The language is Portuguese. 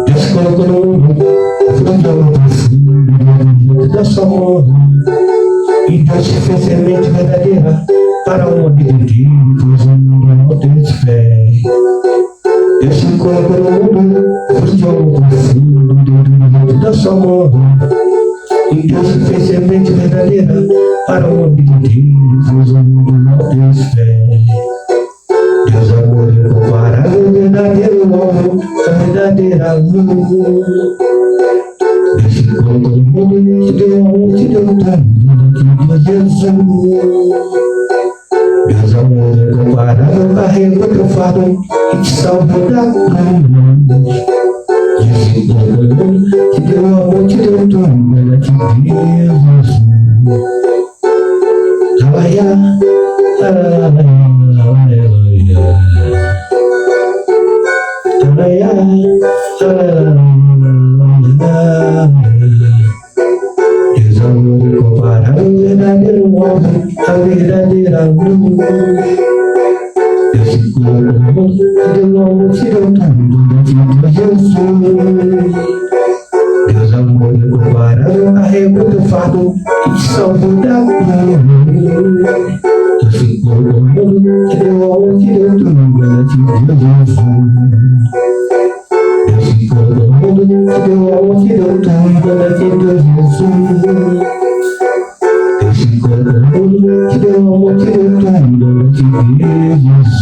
Deus colocou no mundo profundo da sua amor, e Deus te fez semente verdadeira para o homem de Deus, o mundo não tem fé. Deus te colocou no mundo profundo da sua amor, e Deus te fez semente verdadeira para o homem de Deus, o mundo não tem fé. Deus amor incomparável, verdadeiro amor, a verdadeira luz. Deus te colocou no mundo, te deu amor, te deu tudo, te deu Jesus. Deus amor incomparável, carregou teu fardo e te salvou da cruz. Deus te colocou no mundo, te deu amor, te deu tudo, te deu Jesus. Aleluia, aleluia. Deus amor incomparável, verdadeiro homem, a verdadeira luz. Deus te colocou no mundo, te deu amor, te deu tudo, te deu Jesus. Deus amor incomparável, carregou teu fardo e te salvou da cruz. Deus te colocou no mundo, te deu amor, te deu tudo, te deu Jesus. Deus te colocou no mundo, te deu amor, te deu tudo, te deu Jesus. Deus te colocou no mundo, te deu amor, te deu tudo, te deu Jesus.